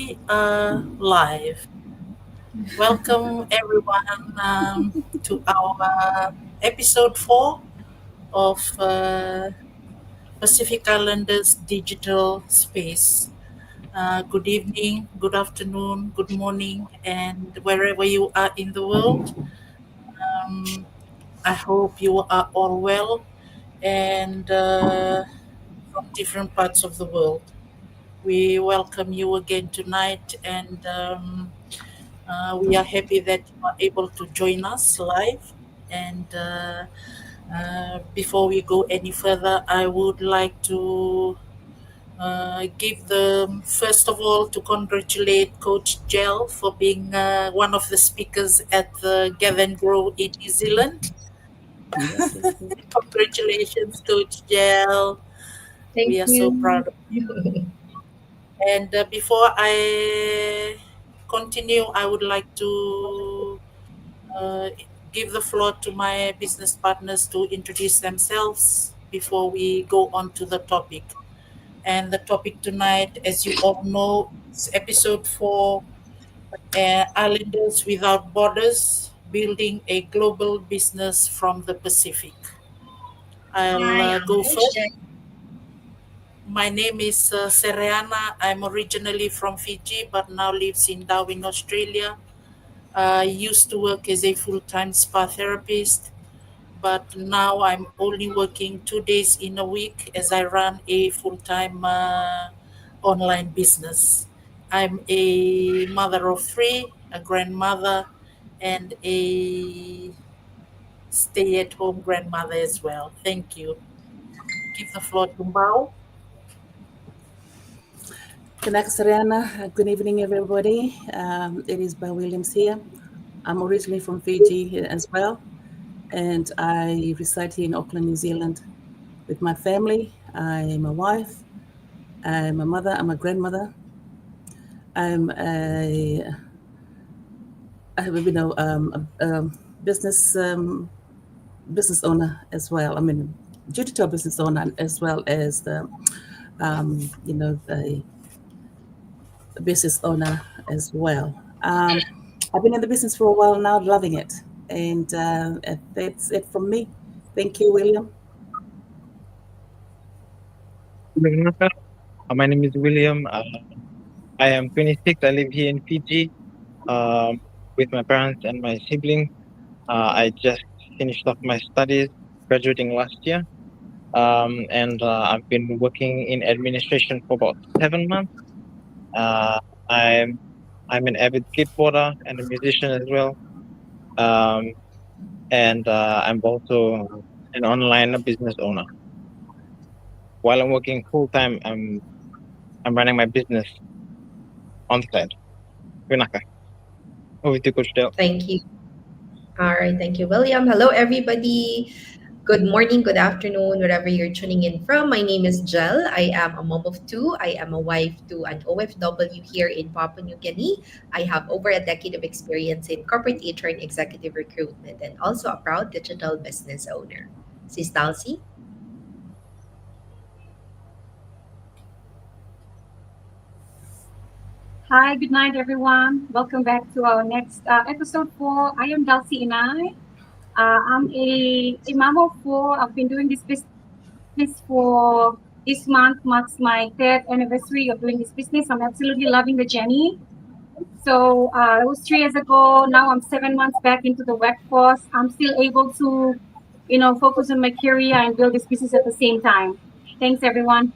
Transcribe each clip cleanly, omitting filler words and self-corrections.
We are live. Welcome, everyone, to our episode 4 of Pacific Islanders Digital Space. Good evening, good afternoon, good morning, and wherever you are in the world. Um, I hope you are all well and from different parts of the world. We welcome you again tonight, and we are happy that you are able to join us live. And before we go any further, I would like to give the first of all to congratulate Coach Gel for being one of the speakers at the Gather and Grow in New Zealand. Yes, yes, yes. Congratulations, Coach Gel. Thank We are so you. proud of you. And before I continue, I would like to uh, give the floor to my business partners to introduce themselves before we go on to the topic. And the topic tonight, as you all know, is episode 4, Islanders Without Borders, Building a Global Business from the Pacific. I'll Hi, I'm go Coach first. Jen. My name is Sereana. I'm originally from Fiji, but now lives in Darwin, Australia. I used to work as a full-time spa therapist, but now I'm only working 2 days in a week as I run a full-time online business. I'm a mother of three, a grandmother, and a stay-at-home grandmother as well. Thank you. Give the floor to Mao. Kanak Sariana, good evening, everybody. It is Ba Williams here. I'm originally from Fiji here as well, and I reside here in Auckland, New Zealand with my family. I'm a wife, I'm a mother, I'm a grandmother, I'm I have a business business owner as well. I mean, digital business owner as well as the the business owner as well. I've been in the business for a while now, loving it. And that's it from me. Thank you, William. Vanuatu. My name is William. I am 26. I live here in Fiji um, with my parents and my siblings. I just finished off my studies, graduating last year, and I've been working in administration for about 7 months. Uh, I'm I'm an avid skateboarder and a musician as well, um, and I'm also an online business owner. While I'm working full time, I'm running my business on the side. Vinaka, over to Coach Dale. Thank you. All right, thank you, William. Hello, everybody. Good morning, good afternoon, wherever you're tuning in from. My name is Jel. I am a mom of two. I am a wife to an OFW here in Papua New Guinea. I have over a decade of experience in corporate HR and executive recruitment, and also a proud digital business owner. Sis Dalcy? Hi, good night, everyone. Welcome back to our next episode 4. I am Dulcie Inai. I'm a mom of 4. I've been doing this business for this month, marks my third anniversary of doing this business. I'm absolutely loving the journey. So it was 3 years ago. Now I'm 7 months back into the workforce. I'm still able to, focus on my career and build this business at the same time. Thanks, everyone.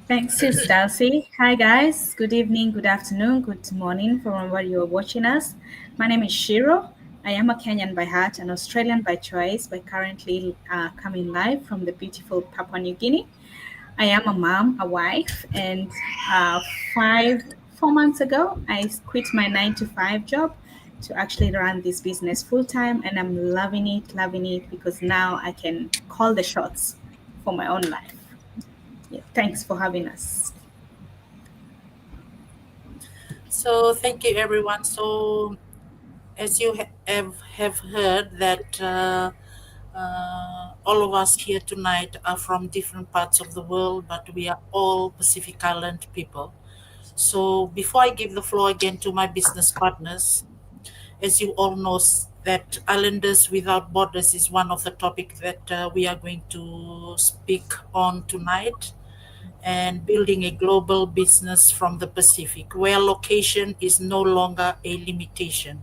Thanks, Sis Darcy. Hi, guys. Good evening, good afternoon, good morning from where you're watching us. My name is Shiro. I am a Kenyan by heart, an Australian by choice, but currently coming live from the beautiful Papua New Guinea. I am a mom, a wife, and 4 months ago, I quit my 9 to 5 job to actually run this business full time, and I'm loving it because now I can call the shots for my own life. Yeah, thanks for having us. So thank you, everyone. So as you have heard that All of us here tonight are from different parts of the world, but we are all Pacific Island people. So before I give the floor again to my business partners, as you all know, that Islanders Without Borders is one of the topics that we are going to speak on tonight, and building a global business from the Pacific, where location is no longer a limitation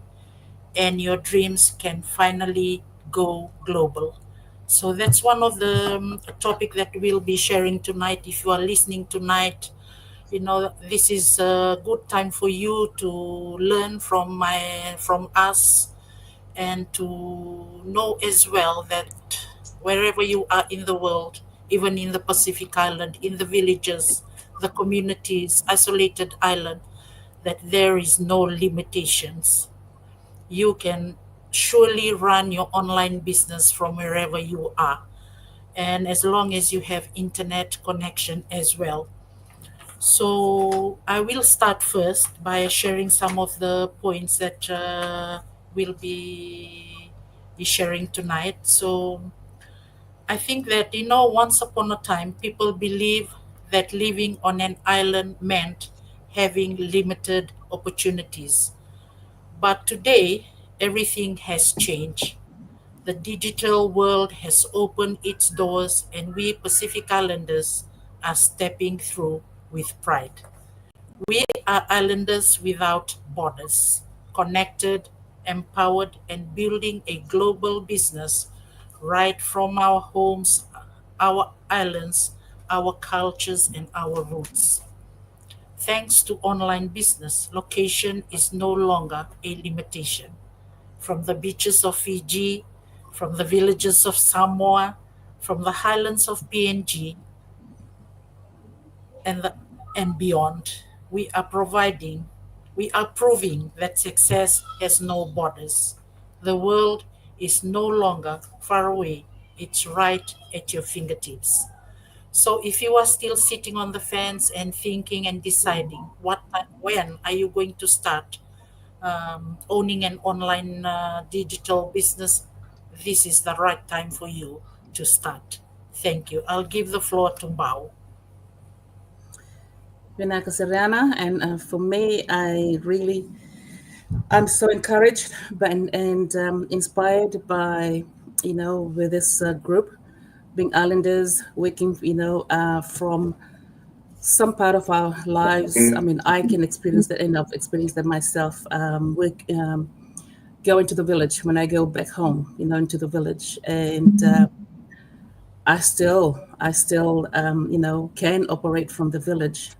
and your dreams can finally go global. So that's one of the topic that we'll be sharing tonight. If you are listening tonight, this is a good time for you to learn from us, and to know as well that wherever you are in the world, even in the Pacific Island, in the villages, the communities, isolated island, that there is no limitations. You can surely run your online business from wherever you are, and as long as you have internet connection as well. So I will start first by sharing some of the points that we'll be sharing tonight. So I think that, once upon a time, people believe that living on an island meant having limited opportunities. But today, everything has changed. The digital world has opened its doors, and we Pacific Islanders are stepping through with pride. We are islanders without borders, connected, empowered, and building a global business right from our homes, our islands, our cultures, and our roots. Thanks to online business, location is no longer a limitation. From the beaches of Fiji, from the villages of Samoa, from the highlands of PNG, and and beyond, we are proving that success has no borders. The world is no longer far away, it's right at your fingertips. So if you are still sitting on the fence and thinking and deciding when are you going to start owning an online digital business, this is the right time for you to start. Thank you. I'll give the floor to Bao. Vinaka Serrana, and for me, I'm so encouraged and inspired by, with this group, being Islanders, working, from some part of our lives. I mean, I can experience that, and I've experienced that myself. Going to the village when I go back home, into the village, and I still, can operate from the village.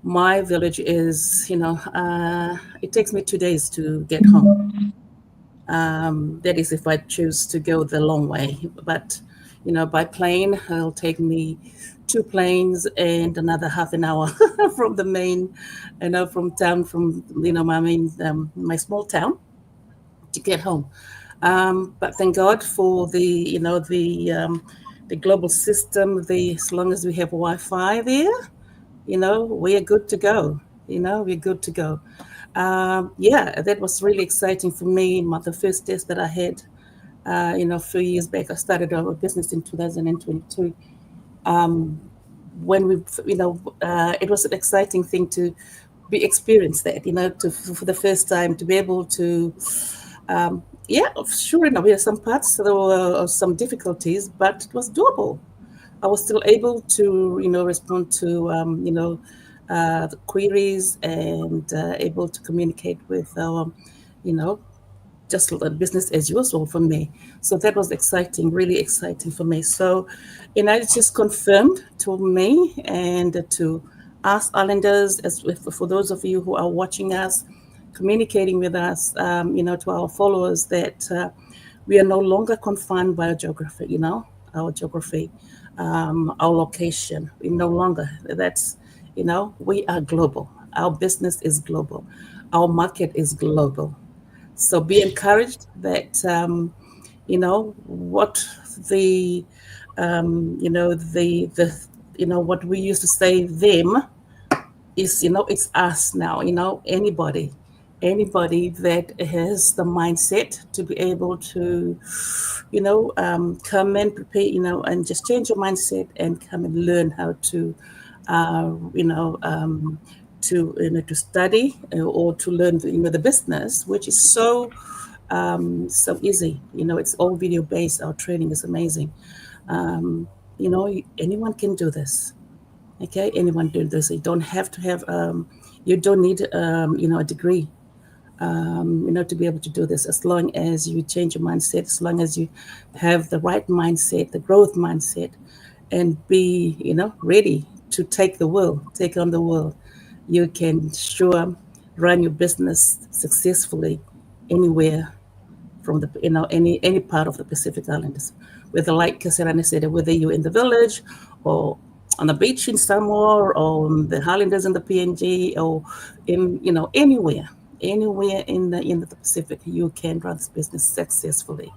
My village is, it takes me 2 days to get home. That is if I choose to go the long way. But, by plane, it'll take me 2 planes and another half an hour from the main, from town, from, my main, my small town to get home. But thank God for the global system. As long as we have Wi-Fi there, we are good to go. We're good to go. Yeah, that was really exciting for me. The first test that I had, a few years back, I started our business in 2022. When it was an exciting thing to be experience that, for the first time to be able to, yeah, sure enough, there are some parts, there were some difficulties, but it was doable. I was still able to, respond to, the queries, and able to communicate with our, you know, just business as usual for me. So that was exciting, really exciting for me. So, it just confirmed to me and to us Islanders, for those of you who are watching us, communicating with us, to our followers, that we are no longer confined by our geography, our geography, our location. We no longer, we are global. Our business is global. Our market is global. So be encouraged that, what the, what we used to say them is, it's us now, anybody anybody that has the mindset to be able to, come and prepare, and just change your mindset and come and learn how to, uh, you know, um, to study or to learn, the business, which is so easy. It's all video based. Our training is amazing. Anyone can do this. Okay, anyone do this. You don't have to have. You don't need a degree to be able to do this, as long as you change your mindset, as long as you have the right mindset, the growth mindset, and be, ready to take on the world. You can sure run your business successfully anywhere from the any part of the Pacific Islands. Whether, like Kasarani said, whether you're in the village or on the beach in Samoa or on the Highlanders in the PNG or in anywhere in the Pacific, you can run this business successfully,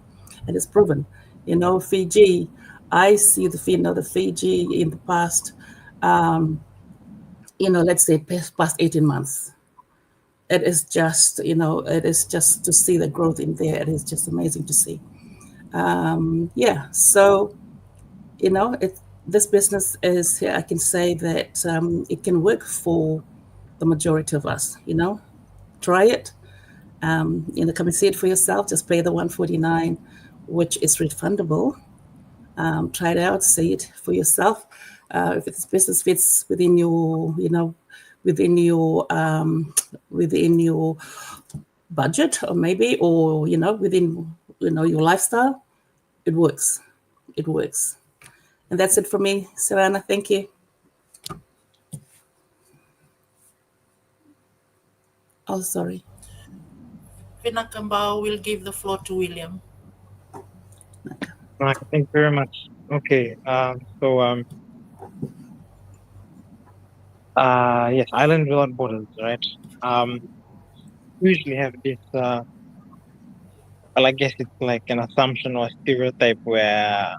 and it's proven. Fiji. I see the Fiji in the past. Let's say past 18 months. It is just to see the growth in there. It is just amazing to see. Yeah. So this business is. I can say that it can work for the majority of us. Try it. Come and see it for yourself. Just pay the 149, which is refundable. Try it out, see it for yourself. If this business fits within your budget, or maybe, or within your lifestyle, it works. It works. And that's it for me, Sarana. Thank you. Oh, sorry. Vinakamba will give the floor to William. Right, thank you very much. Okay. Yes, island without borders, right? Usually have this. Well, I guess it's like an assumption or stereotype where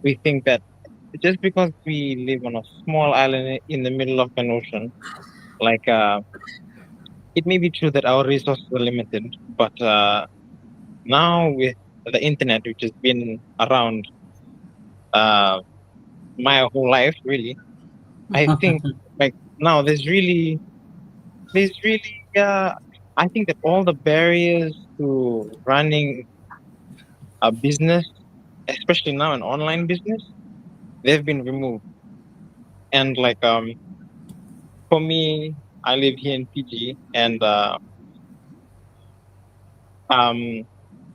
we think that just because we live on a small island in the middle of an ocean, like it may be true that our resources are limited, but now with the internet, which has been around uh, my whole life, really, I think like now there's really I think that all the barriers to running a business, especially now an online business, they've been removed. And like for me, I live here in Fiji, and um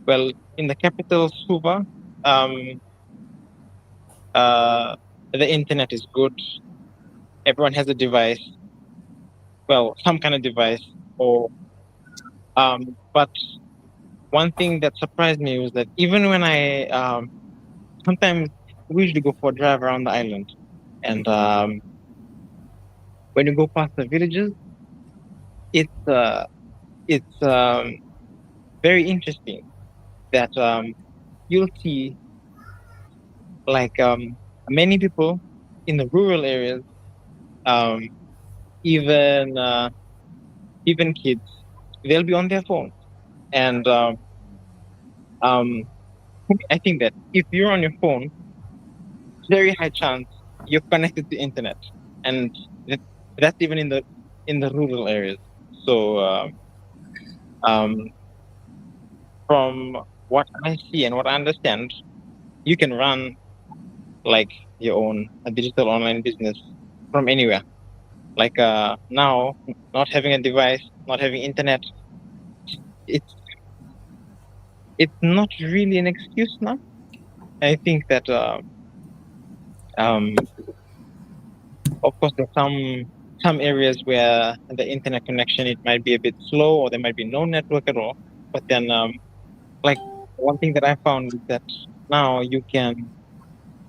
well, in the capital Suva, um uh the internet is good. Everyone has a device, well, some kind of device, or but one thing that surprised me was that even when I sometimes we usually go for a drive around the island, and when you go past the villages, it's it's very interesting that you'll see like many people in the rural areas, um, even even kids, they'll be on their phones, and um, I think that if you're on your phone, very high chance you're connected to internet, and that, that's even in the rural areas. So um, from what I see and what I understand, you can run like your own a digital online business from anywhere. Like now, not having a device, not having internet, it's it's not really an excuse now. I think that um, of course there's some areas where the internet connection it might be a bit slow or there might be no network at all. But then like one thing that I found is that now you can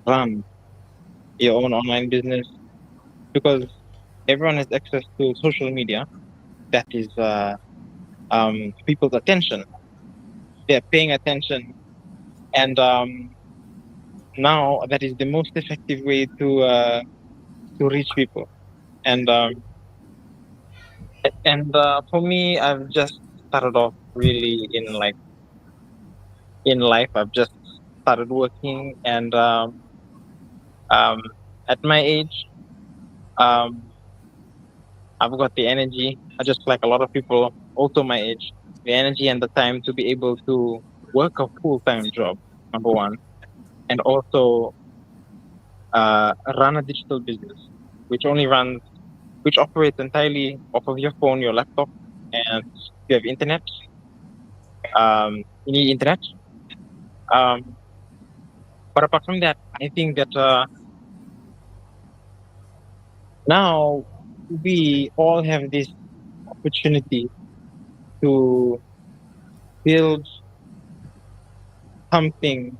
run your own online business because everyone has access to social media that is people's attention. They're paying attention, and now that is the most effective way to reach people. And And for me, I've just started off really in life. I've just started working, and um, at my age, um, I've got the energy, just like a lot of people also my age, the energy and the time to be able to work a full time job. Number one, and also run a digital business, which only runs, which operates entirely off of your phone, your laptop, and you have internet. You need internet. Um, but apart from that, I think that now we all have this opportunity to build something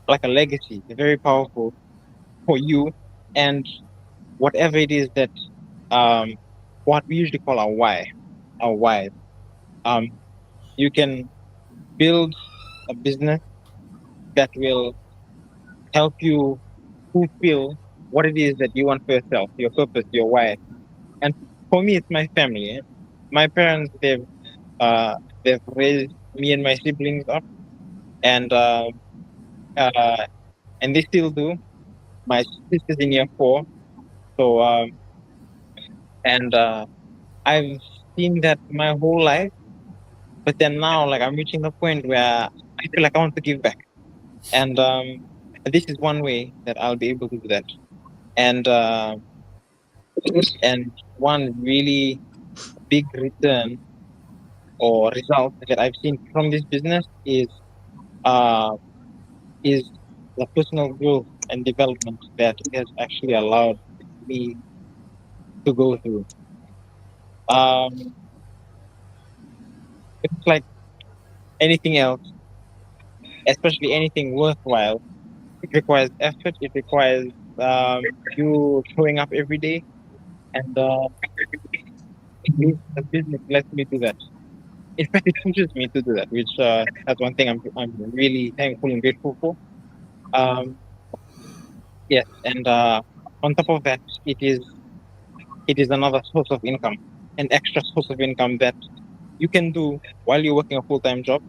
like a legacy, very powerful for you and whatever it is that um, what we usually call our why, our why. Um, you can build a business that will help you fulfill what it is that you want for yourself, your purpose, your why. And for me, it's my family. My parents, uh, they've raised me and my siblings up, and uh, and they still do. My sister's in year four, so and I've seen that my whole life. But then now, like I'm reaching the point where I feel like I want to give back, and this is one way that I'll be able to do that. And and one really big return or result that I've seen from this business uh is the personal growth and development that it has actually allowed me to go through. Um, it's like anything else, especially anything worthwhile. It requires effort. It requires you showing up every day, and the business lets me do that. In fact, it pushes me to do that, which that's one thing I'm really thankful and grateful for. Um, yes, and on top of that, it is another source of income, an extra source of income that you can do while you're working a full time job.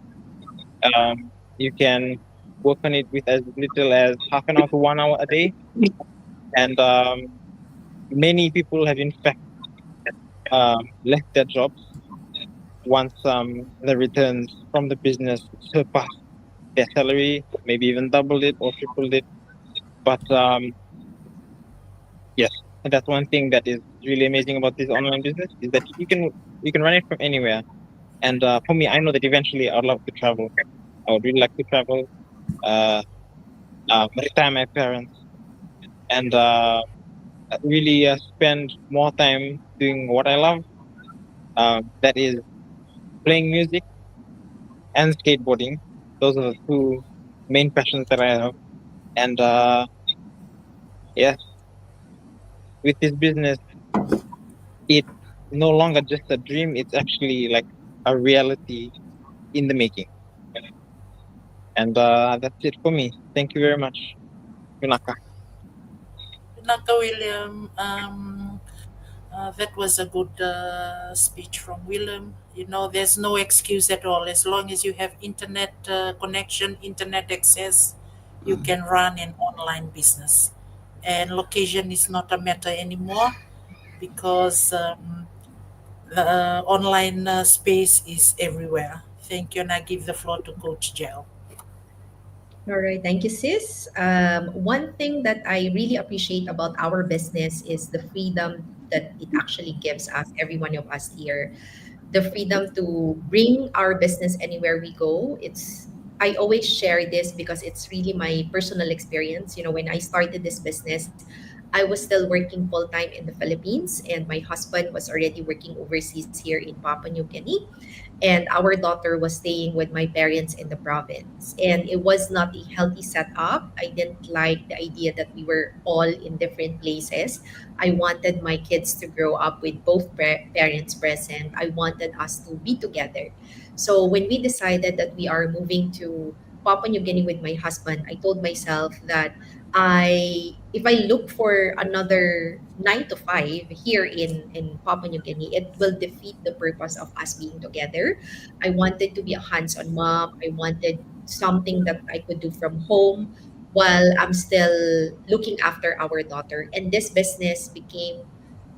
You can work on it with as little as half an hour to 1 hour a day, and many people have in fact left their jobs once the returns from the business surpass their salary, maybe even doubled it or tripled it. But yes, and that's one thing that is really amazing about this online business is that you can run it from anywhere. And for me, I know that eventually I'd love to travel. I would really like to travel, uh, retire my parents, and really spend more time doing what I love. That is playing music and skateboarding. Those are the two main passions that I have. And yes, with this business, it's no longer just a dream. It's actually like a reality in the making. And that's it for me. Thank you very much, Yunaka. Naka William, that was a good speech from William. You know, there's no excuse at all. As long as you have internet connection, internet access, you can run an online business. And location is not a matter anymore because the online space is everywhere. Thank you, and I give the floor to Coach Gel. All right, thank you, sis. One thing that I really appreciate about our business is the freedom that it actually gives us, every one of us here. The freedom to bring our business anywhere we go. It's I always share this because it's really my personal experience. You know, when I started this business, I was still working full time in the Philippines, and my husband was already working overseas here in Papua New Guinea, and our daughter was staying with my parents in the province, and it was not a healthy setup. I didn't like the idea that we were all in different places. I wanted my kids to grow up with both parents present. I wanted us to be together. So when we decided that we are moving to Papua New Guinea with my husband, I told myself that If I look for another 9 to 5 here in Papua New Guinea, it will defeat the purpose of us being together. I wanted to be a hands-on mom. I wanted something that I could do from home while I'm still looking after our daughter. And this business became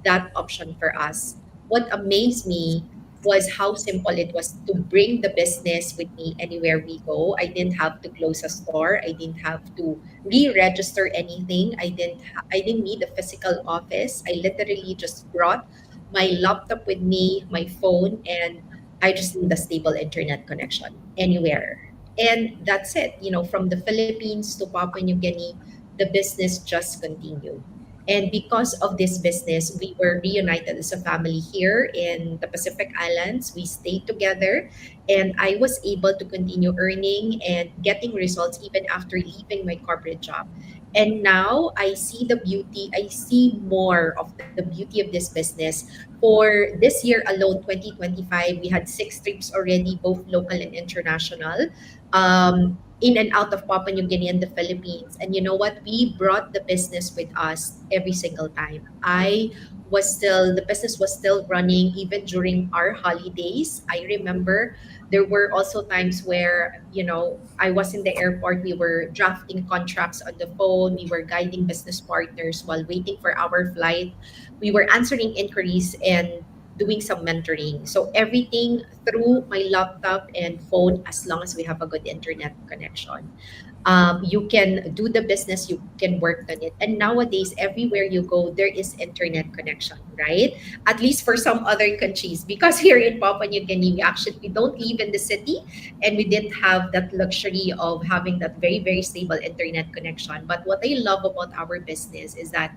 that option for us. What amazed me was how simple it was to bring the business with me anywhere we go. I didn't have to close a store. I didn't have to re-register anything. I didn't need a physical office. I literally just brought my laptop with me, my phone, and I just need a stable internet connection anywhere. And that's it. From the Philippines to Papua New Guinea, the business just continued. And because of this business, we were reunited as a family here in the Pacific Islands. We stayed together, and I was able to continue earning and getting results even after leaving my corporate job. And now I see the beauty, I see more of the beauty of this business. For this year alone, 2025, we had 6 trips already, both local and international. In and out of Papua New Guinea and the Philippines. And you know what? We brought the business with us every single time. The business was still running even during our holidays. I remember there were also times where, I was in the airport, we were drafting contracts on the phone, we were guiding business partners while waiting for our flight, we were answering inquiries and doing some mentoring. So everything through my laptop and phone, as long as we have a good internet connection. You can do the business, you can work on it. And nowadays, everywhere you go, there is internet connection, right? At least for some other countries. Because here in Papua New Guinea, we don't live in the city, and we didn't have that luxury of having that very, very stable internet connection. But what I love about our business is that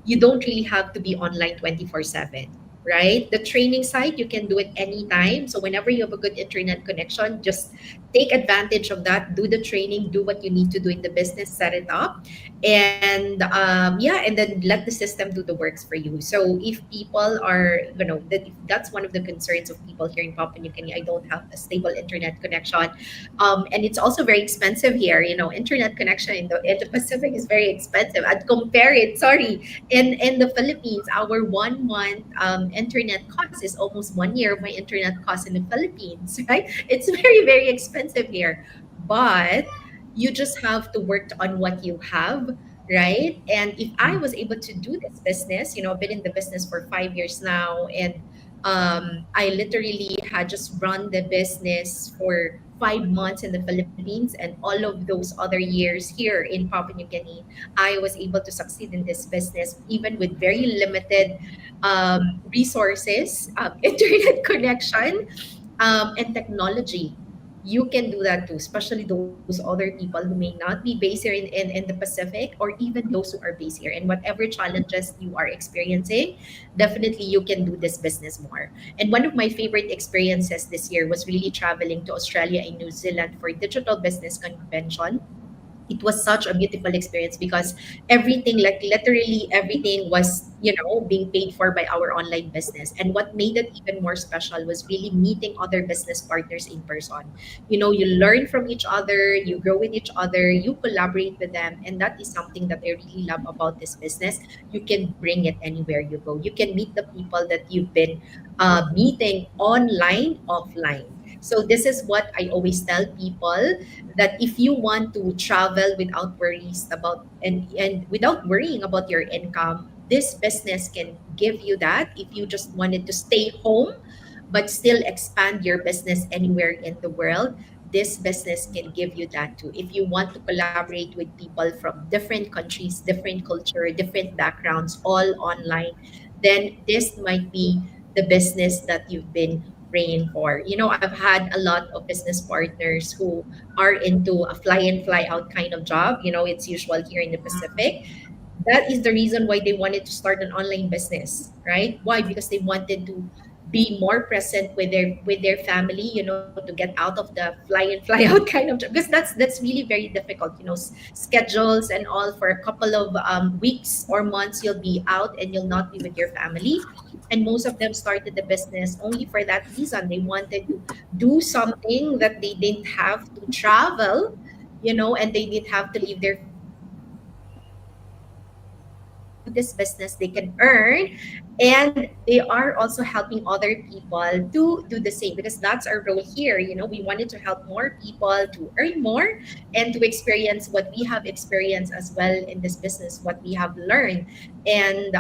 you don't really have to be online 24/7, right? The training side, you can do it anytime. So whenever you have a good internet connection, just take advantage of that, do the training, do what you need to do in the business, set it up, and yeah, and then let the system do the works for you. So if people are, if that's one of the concerns of people here in Papua New Guinea, I don't have a stable internet connection, and it's also very expensive here. Internet connection in the Pacific is very expensive. I'd compare it. Sorry, in the Philippines, our 1 month internet cost is almost 1 year of my internet cost in the Philippines, right? It's very, very expensive here. But you just have to work on what you have, right? And if I was able to do this business, I've been in the business for 5 years now, and I literally had just run the business for 5 months in the Philippines, and all of those other years here in Papua New Guinea, I was able to succeed in this business, even with very limited resources, internet connection, and technology. You can do that too, especially those other people who may not be based here in the Pacific, or even those who are based here. And whatever challenges you are experiencing, definitely you can do this business more. And one of my favorite experiences this year was really traveling to Australia and New Zealand for digital business convention. It was such a beautiful experience because everything, like literally everything, was being paid for by our online business. And what made it even more special was really meeting other business partners in person. You learn from each other, you grow with each other, you collaborate with them, and that is something that I really love about this business. You can bring it anywhere you go. You can meet the people that you've been meeting online, offline. So this is what I always tell people, that if you want to travel without worries about, and without worrying about your income, this business can give you that. If you just wanted to stay home but still expand your business anywhere in the world, this business can give you that too. If you want to collaborate with people from different countries, different culture, different backgrounds, all online, then this might be the business that you've been praying for. I've had a lot of business partners who are into a fly in, fly out kind of job. It's usual here in the Pacific. That is the reason why they wanted to start an online business, right? Why? Because they wanted to be more present with their family, to get out of the fly in, fly out kind of job. Because that's really very difficult, schedules and all. For a couple of weeks or months, you'll be out and you'll not be with your family. And most of them started the business only for that reason. They wanted to do something that they didn't have to travel, and they didn't have to leave their family. this business, they can earn, and they are also helping other people to do the same, because that's our role here. We wanted to help more people to earn more and to experience what we have experienced as well in this business, what we have learned. And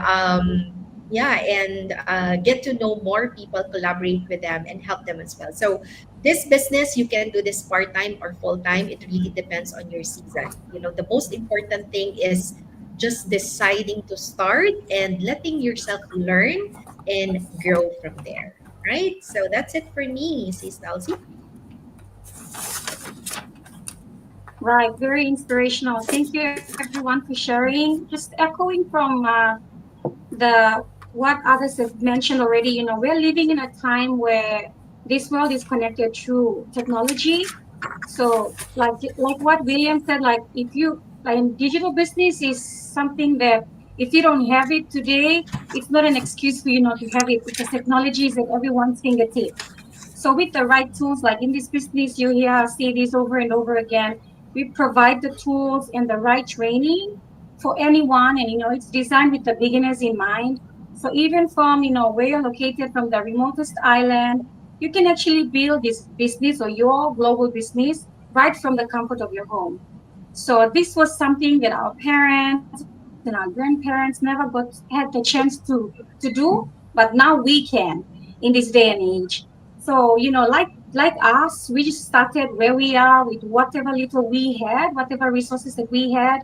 yeah, and get to know more people, collaborate with them, and help them as well. So this business, you can do this part-time or full-time. It really depends on your season. The most important thing is just deciding to start and letting yourself learn and grow from there, right? So that's it for me, sis Dalsy. Right, very inspirational. Thank you everyone for sharing. Just echoing from the what others have mentioned already. We're living in a time where this world is connected through technology. So like what William said, like if you like digital business is something that if you don't have it today, it's not an excuse for you not to have it, because technology is at everyone's fingertip. So with the right tools, like in this business, you hear us say this over and over again. We provide the tools and the right training for anyone, and it's designed with the beginners in mind. So even from where you're located, from the remotest island, you can actually build this business or your global business right from the comfort of your home. So this was something that our parents and our grandparents never had the chance to do, but now we can in this day and age. So like us, we just started where we are with whatever little we had, whatever resources that we had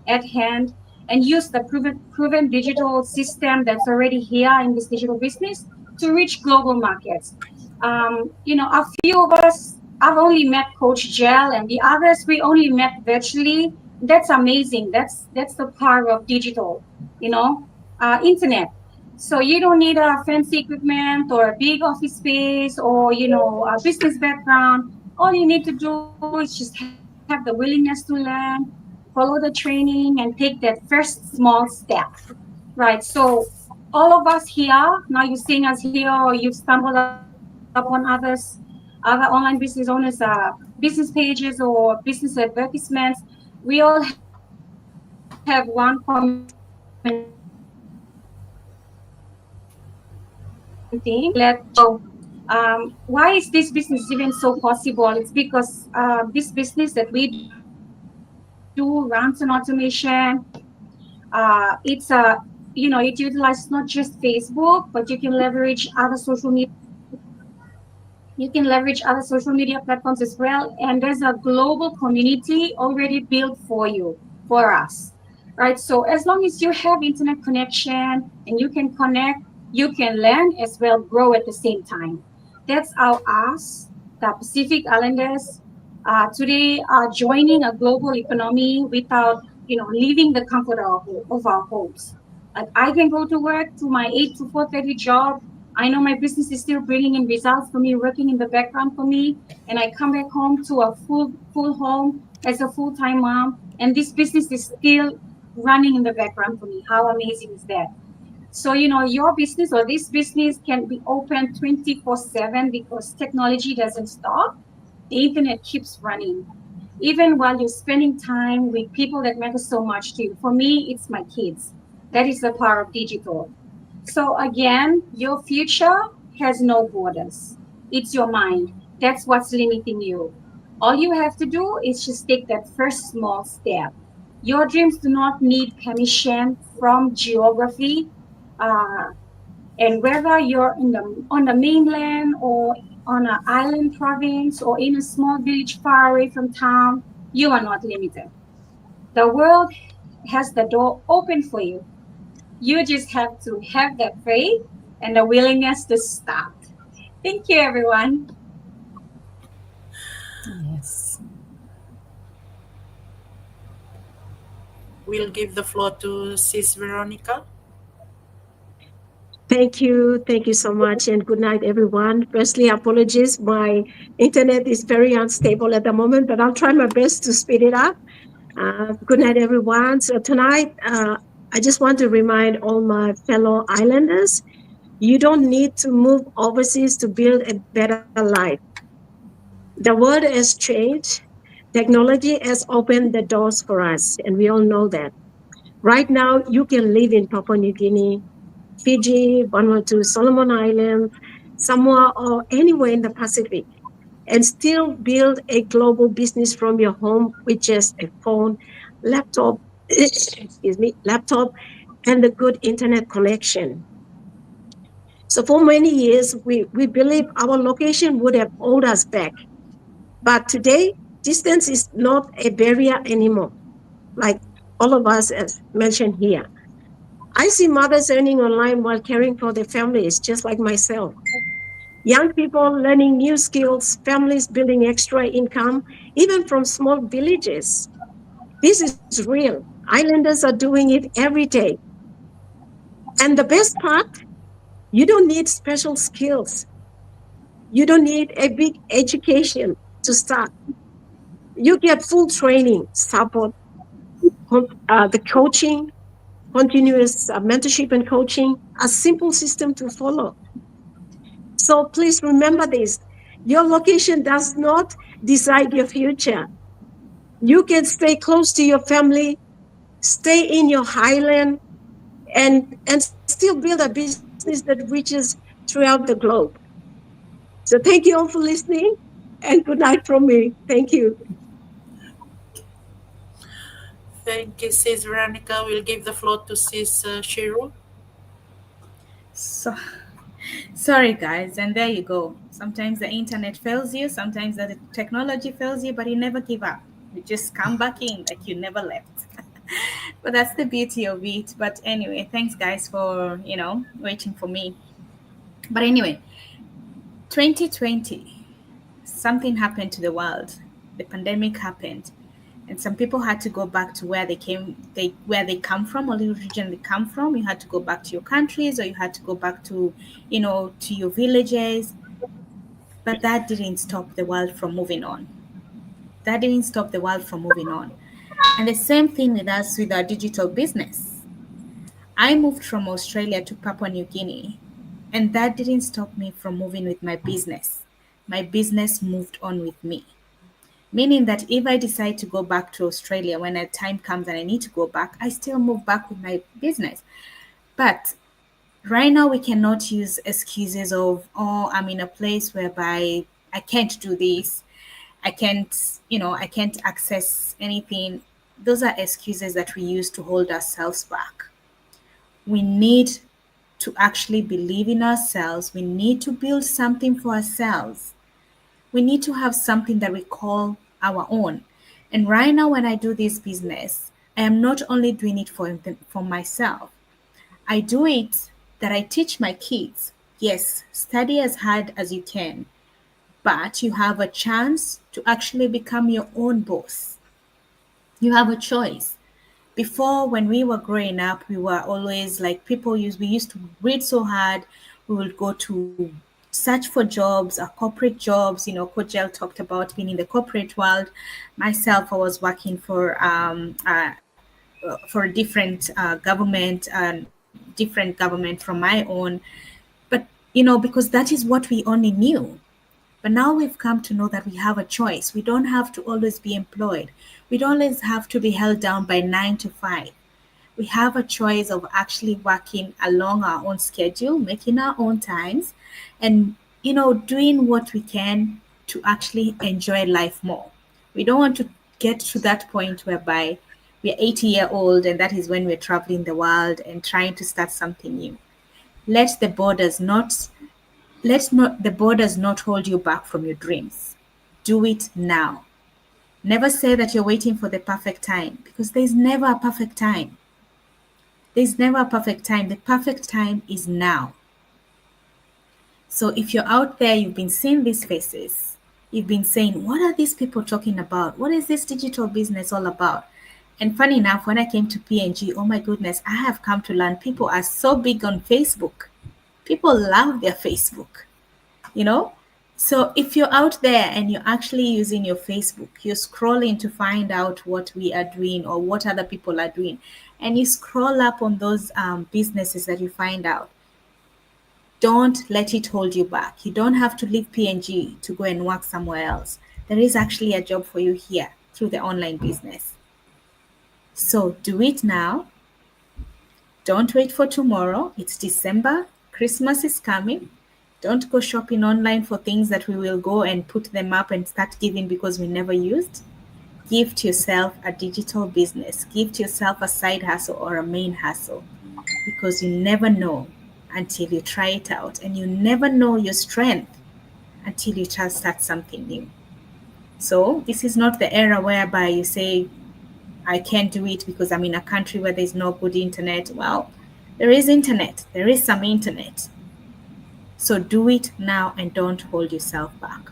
at hand, and use the proven digital system that's already here in this digital business to reach global markets. A few of us, I've only met Coach Gel, and the others we only met virtually. That's amazing. That's the power of digital, internet. So you don't need a fancy equipment or a big office space or a business background. All you need to do is just have the willingness to learn, follow the training, and take that first small step. Right. So all of us here, now you're seeing us here, or you've stumbled upon other online business owners, business pages or business advertisements. We all have one common thing. We all have one common thing. Why is this business even so possible? It's because this business that we do runs on automation. It's it utilizes not just Facebook, but you can leverage other social media platforms as well. And there's a global community already built for you, for us, right? So as long as you have internet connection and you can connect, you can learn as well, grow at the same time. That's how us, the Pacific Islanders, today are joining a global economy without, leaving the comfort of our homes. Like I can go to work to my 8 to 4:30 job. I know my business is still bringing in results for me, working in the background for me, and I come back home to a full home as a full-time mom, and this business is still running in the background for me. How amazing is that? So, your business or this business can be open 24/7 because technology doesn't stop. The internet keeps running. Even while you're spending time with people that matter so much to you. For me, it's my kids. That is the power of digital. So again, your future has no borders. It's your mind. That's what's limiting you. All you have to do is just take that first small step. Your dreams do not need permission from geography. Uh, and whether you're on the mainland or on an island province or in a small village far away from town, you are not limited. The world has the door open for you. You just have to have that faith and the willingness to start. Thank you, everyone. Yes. We'll give the floor to Sis Veronica. Thank you. Thank you so much. And good night, everyone. Firstly, apologies. My internet is very unstable at the moment, but I'll try my best to speed it up. Good night, everyone. So, tonight, I just want to remind all my fellow islanders you don't need to move overseas to build a better life. The world has changed. Technology has opened the doors for us, and we all know that. Right now, you can live in Papua New Guinea, Fiji, Vanuatu, Solomon Islands, Samoa, or anywhere in the Pacific, and still build a global business from your home with just a phone, laptop, excuse me, laptop, and a good internet connection. So for many years, we believe our location would have held us back. But today, distance is not a barrier anymore, like all of us as mentioned here. I see mothers earning online while caring for their families, just like myself. Young people learning new skills, families building extra income, even from small villages. This is real. Islanders are doing it every day. And the best part, you don't need special skills. You don't need a big education to start. You get full training, support, the coaching, continuous mentorship and coaching, a simple system to follow. So please remember this. Your location does not decide your future. You can stay close to your family, stay in your highland, and still build a business that reaches throughout the globe. So thank you all for listening and good night from me. Thank you. Thank you, Sis Veronica. We'll give the floor to Sis Shiru. So, sorry, guys, and there you go. Sometimes the internet fails you, sometimes the technology fails you, but you never give up. You just come back in like you never left. But that's the beauty of it. But anyway, thanks, guys, for waiting for me. But anyway, 2020, something happened to the world. The pandemic happened, and some people had to go back to where they come from, or the region they come from. You had to go back to your countries, or you had to go back to to your villages. But that didn't stop the world from moving on. That didn't stop the world from moving on. And the same thing with us with our digital business. I moved from Australia to Papua New Guinea, and that didn't stop me from moving with my business. My business moved on with me. Meaning that if I decide to go back to Australia when a time comes and I need to go back, I still move back with my business. But right now, we cannot use excuses of, oh, I'm in a place whereby I can't do this. I can't access anything. Those are excuses that we use to hold ourselves back. We need to actually believe in ourselves. We need to build something for ourselves. We need to have something that we call our own. And right now, when I do this business, I am not only doing it for myself. I do it that I teach my kids. Yes, study as hard as you can, but you have a chance to actually become your own boss. You have a choice. Before, when we were growing up, we were always like we used to read so hard. We would go to search for jobs, corporate jobs. Kojel talked about being in the corporate world. Myself, I was working for a different government and different government from my own. But because that is what we only knew. But now we've come to know that we have a choice. We don't have to always be employed. We don't always have to be held down by 9 to 5. We have a choice of actually working along our own schedule, making our own times, and doing what we can to actually enjoy life more. We don't want to get to that point whereby we're 80-year-old and that is when we're traveling the world and trying to start something new. Let the borders not let the borders not hold you back from your dreams. Do it now. Never say that you're waiting for the perfect time, because there's never a perfect time. There's never a perfect time. The perfect time is now. So if you're out there, you've been seeing these faces, you've been saying, what are these people talking about? What is this digital business all about? And funny enough, when I came to PNG, oh my goodness, I have come to learn people are so big on Facebook. People love their Facebook, you know? So if you're out there and you're actually using your Facebook, you're scrolling to find out what we are doing or what other people are doing, and you scroll up on those businesses that you find out, don't let it hold you back. You don't have to leave PNG to go and work somewhere else. There is actually a job for you here through the online business. So do it now. Don't wait for tomorrow. It's December. Christmas is coming. Don't go shopping online for things that we will go and put them up and start giving because we never used. Gift yourself a digital business. Gift yourself a side hustle or a main hustle because you never know until you try it out, and you never know your strength until you try start something new. So this is not the era whereby you say, I can't do it because I'm in a country where there's no good internet. Well, there is internet. There is some internet. So do it now and don't hold yourself back.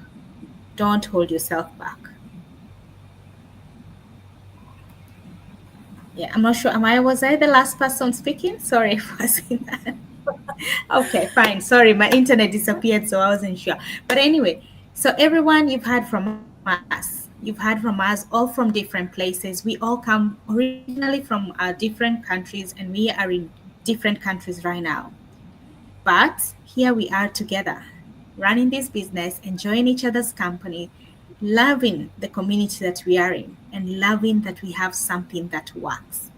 Don't hold yourself back. Yeah, I'm not sure. Was I the last person speaking? Sorry for saying that. Okay, fine. Sorry, my internet disappeared, so I wasn't sure. But anyway, so everyone, you've heard from us. You've heard from us, all from different places. We all come originally from different countries, and we are in different countries right now. But here we are together, running this business, enjoying each other's company, loving the community that we are in, and loving that we have something that works.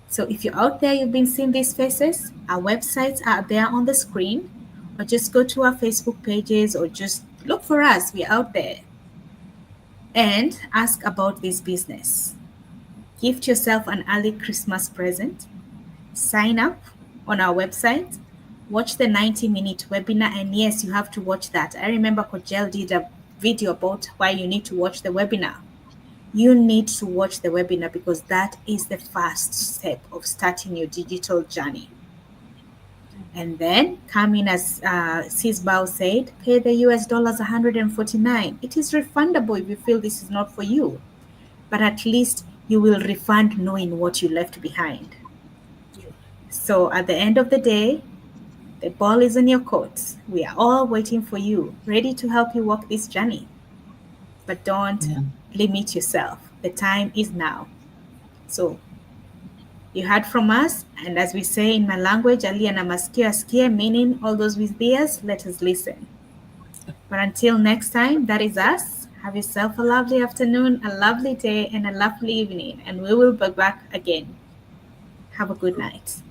So if you're out there, you've been seeing these faces, our websites are there on the screen, or just go to our Facebook pages or just look for us. We're out there. And ask about this business. Gift yourself an early Christmas present. Sign up on our website. Watch the 90-minute webinar. And yes, you have to watch that. I remember Kojel did a video about why you need to watch the webinar. You need to watch the webinar because that is the first step of starting your digital journey. And then come in, as Sisbao said, pay the US dollars 149. It is refundable if you feel this is not for you, but at least you will refund knowing what you left behind. So at the end of the day, the ball is in your court. We are all waiting for you, ready to help you walk this journey. But don't limit yourself. The time is now. So you heard from us, and as we say in my language, alia na masikio asikie, meaning all those with ears, let us listen. But until next time, that is us. Have yourself a lovely afternoon, a lovely day, and a lovely evening, and we will be back again. Have a good night.